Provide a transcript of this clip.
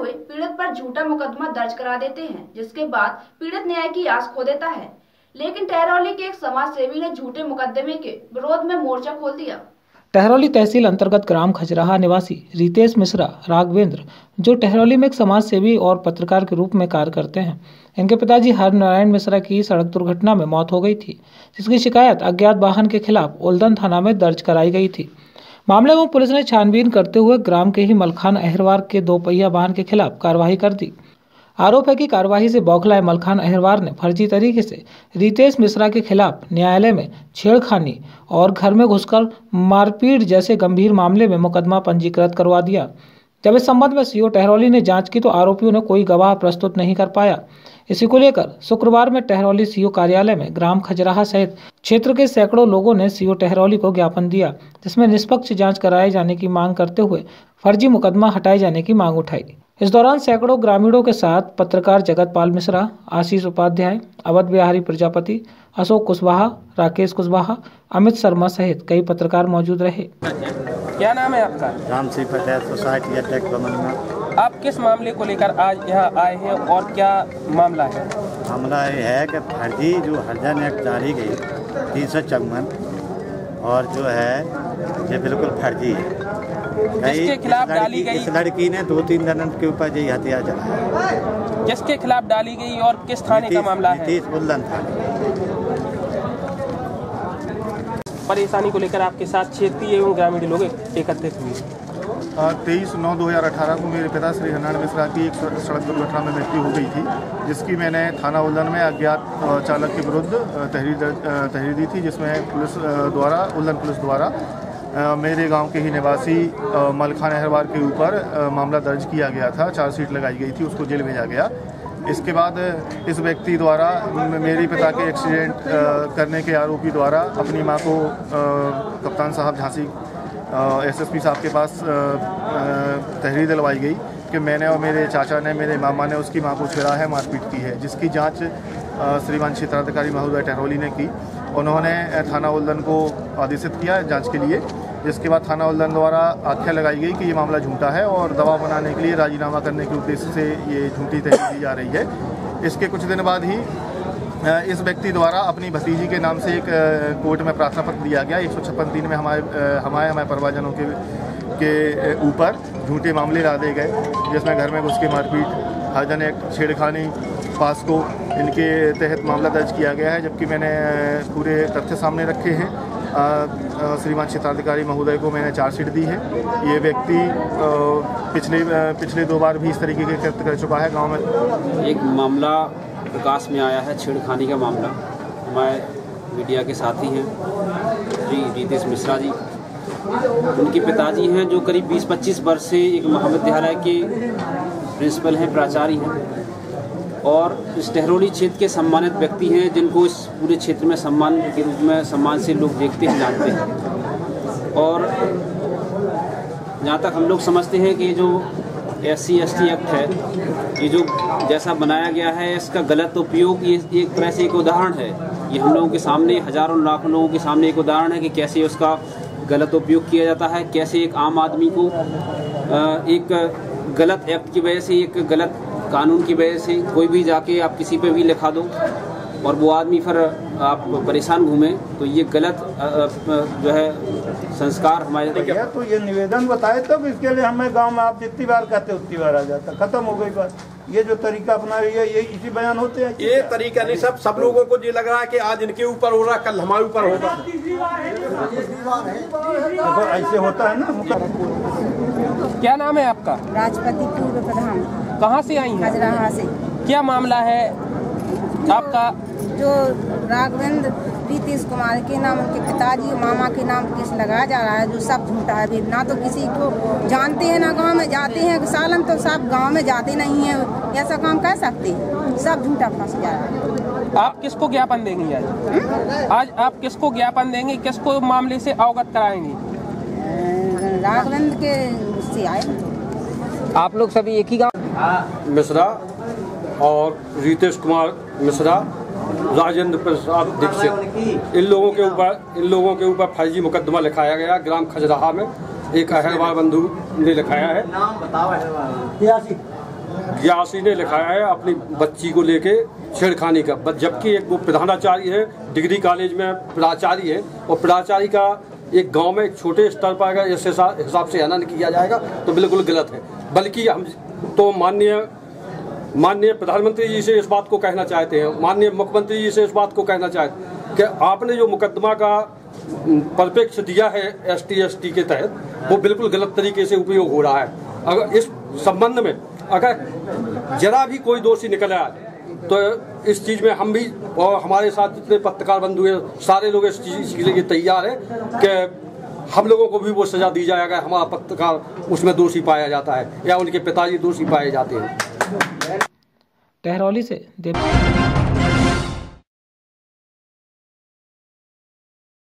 हुए पीड़ित पर झूठा मुकदमा दर्ज करा देते हैं, जिसके बाद पीड़ित न्याय की आस खो देता है। लेकिन टहरौली के एक समाज सेवी ने झूठे मुकदमे के विरोध में मोर्चा खोल दिया। टहरौली तहसील अंतर्गत ग्राम खजराहा निवासी रितेश मिश्रा राघवेंद्र, जो टहरौली में एक समाज सेवी और पत्रकार के रूप में कार्य करते हैं, इनके पिताजी हरनारायण मिश्रा की सड़क दुर्घटना में मौत हो गई थी, जिसकी शिकायत अज्ञात वाहन के खिलाफ उल्दन थाना में दर्ज कराई गई थी। मामले में पुलिस ने छानबीन करते हुए ग्राम के ही मलखान अहिरवार के 2 पहिया वाहन के खिलाफ कार्रवाई कर दी। आरोप है कि कार्यवाही से बौखलाए मलखान अहिरवार ने फर्जी तरीके से रितेश मिश्रा के खिलाफ न्यायालय में छेड़खानी और घर में घुसकर मारपीट जैसे गंभीर मामले में मुकदमा पंजीकृत करवा दिया। जब इस संबंध में सीओ टहरौली ने जांच की तो आरोपियों ने कोई गवाह प्रस्तुत नहीं कर पाया। इसी को लेकर शुक्रवार में टहरौली सीओ कार्यालय में ग्राम खजराहा सहित क्षेत्र के सैकड़ों लोगों ने सीओ टहरौली को ज्ञापन दिया, जिसमें निष्पक्ष जांच कराए जाने की मांग करते हुए फर्जी मुकदमा हटाए जाने की मांग उठाई। इस दौरान सैकड़ों ग्रामीणों के साथ पत्रकार जगतपाल मिश्रा, आशीष उपाध्याय, अवध बिहारी प्रजापति, अशोक कुशवाहा, राकेश कुशवाहा, अमित शर्मा सहित कई पत्रकार मौजूद रहे। क्या नाम है आपका? राम सिंह पटेल, सोसाइटी अध्यक्ष बमन्ना। आप किस मामले को लेकर आज यहाँ आए हैं और क्या मामला है? मामला ये है कि फर्जी जो हरजन एक्ट जारी गई 354 और जो है ये बिल्कुल फर्जी है। किसके खिलाफ डाली गई? इस लड़की ने 2-3 जनन के ऊपर यही हथियार चलाया। किसके खिलाफ डाली गई और किस थाने का मामला है? उल्दन थाने। परेशानी को लेकर आपके साथ क्षेत्रीय एवं ग्रामीण लोग एकत्रित हुए। 23/9/2018 को मेरे पिता श्री हरनारायण मिश्रा की एक सड़क दुर्घटना में मृत्यु हो गई थी, जिसकी मैंने थाना उल्दन में अज्ञात चालक के विरुद्ध तहरीर दी थी, जिसमें उल्दन पुलिस द्वारा मेरे गांव के ही निवासी मलखान अहिरवार के ऊपर मामला दर्ज किया गया था। चार्जशीट लगाई गई थी, उसको जेल भेजा गया। इसके बाद इस व्यक्ति द्वारा मेरे पिता के एक्सीडेंट करने के आरोपी द्वारा अपनी मां को कप्तान साहब झांसी एसएसपी साहब के पास तहरीर दिलवाई गई कि मैंने और मेरे चाचा ने, मेरे मामा ने उसकी मां को छेड़ा है, मारपीट की है, जिसकी जांच श्रीमान क्षेत्राधिकारी महोदय टहरौली ने की। उन्होंने थाना उल्दन को आदेशित किया जांच के लिए, जिसके बाद थाना उल्दन द्वारा आख्या लगाई गई कि ये मामला झूठा है और दबाव बनाने के लिए राजीनामा करने के उद्देश्य से ये झूठी तहरीर दी जा रही है। इसके कुछ दिन बाद ही इस व्यक्ति द्वारा अपनी भतीजी के नाम से एक कोर्ट में प्रार्थना पत्र दिया गया। 156(3) में हमारे परिवारजनों के ऊपर झूठे मामले लादे गए, जिसमें घर में घुस के मारपीट, हरजन एक्ट, छेड़खानी, पास्को, इनके तहत मामला दर्ज किया गया है। जबकि मैंने पूरे तथ्य सामने रखे हैं। श्रीमान क्षेत्राधिकारी महोदय को मैंने चार्जशीट दी है। ये व्यक्ति पिछले 2 बार भी इस तरीके के कृत्य कर चुका है गाँव में। एक मामला प्रकाश में आया है, छेड़खानी का मामला। हमारे मीडिया के साथी हैं जी रितेश मिश्रा जी, उनके पिताजी हैं जो करीब 20-25 वर्ष से एक महाविद्यालय के प्रिंसिपल हैं, प्राचार्य हैं और इस टहरौली क्षेत्र के सम्मानित व्यक्ति हैं, जिनको इस पूरे क्षेत्र में सम्मान के रूप में सम्मान से लोग देखते हैं, जानते हैं। और जहाँ तक हम लोग समझते हैं कि जो SC/ST एक्ट है, ये जो जैसा बनाया गया है, इसका गलत उपयोग, ये एक तरह से एक उदाहरण है। ये हम लोगों के सामने, हजारों लाखों लोगों के सामने एक उदाहरण है कि कैसे उसका गलत उपयोग किया जाता है, कैसे एक आम आदमी को एक गलत एक्ट की वजह से, एक गलत कानून की वजह से कोई भी जाके आप किसी पे भी लिखा दो और वो आदमी फिर आप परेशान घूमे, तो ये गलत जो है संस्कार हमारे। तो ये निवेदन बताए तब इसके लिए हमें गांव में आप जितनी बार कहते उतनी बार आ जाता, खत्म हो गई बात। ये जो तरीका अपना रही है, ये इसी बयान होते हैं। ये तरीका नहीं, सब लोगों को ये लग रहा है कि आज इनके ऊपर हो रहा, कल हमारे ऊपर होगा। तो ऐसे होता है ना। क्या नाम है आपका? राजपति पूर्व प्रधान। कहाँ से आई हैं? खजराहा से। क्या मामला है आपका? जो राघवेंद्र रितेश कुमार के नाम, उनके पिताजी मामा के नाम केस लगाया जा रहा है, जो सब झूठा है। फिर ना तो किसी को जानते हैं, ना गांव में जाते हैं। सालन तो सब गांव में जाते नहीं हैं, ऐसा काम कर सकते हैं। सब झूठा फंस जा रहा है। आप किसको ज्ञापन देंगी आज? आज आप किसको ज्ञापन देंगे, किसको मामले से अवगत कराएंगे? राघवेंद्र के से आए। आप लोग सभी एक ही गाँव? मिश्रा और रितेश कुमार मिश्रा, राजेंद्र प्रसाद दीक्षित, इन लोगों के ऊपर फर्जी मुकदमा लिखाया गया ग्राम खजराहा में। एक अहिरवार बंधु ने लिखाया है। ग्यासी ने लिखाया है अपनी बच्ची को लेके छेड़खानी का, जबकि एक वो प्रधानाचार्य है, डिग्री कॉलेज में प्राचार्य है, और प्राचार्य का एक गांव में एक छोटे स्तर पर अगर इस हिसाब से हनन किया जाएगा तो बिल्कुल गलत है। बल्कि हम तो माननीय प्रधानमंत्री जी से इस बात को कहना चाहते हैं, माननीय मुख्यमंत्री जी से इस बात को कहना चाहते हैं कि आपने जो मुकदमा का परिप्रेक्ष्य दिया है ST के तहत, वो बिल्कुल गलत तरीके से उपयोग हो रहा है। अगर इस संबंध में अगर जरा भी कोई दोषी निकल आए तो इस चीज़ में हम भी और हमारे साथ जितने पत्रकार बंधु हैं सारे लोग इस चीज़ के लिए तैयार हैं कि हम लोगों को भी वो सजा दी जाए अगर हमारा पत्रकार उसमें दोषी पाया जाता है या उनके पिताजी दोषी पाए जाते हैं। टहरौली से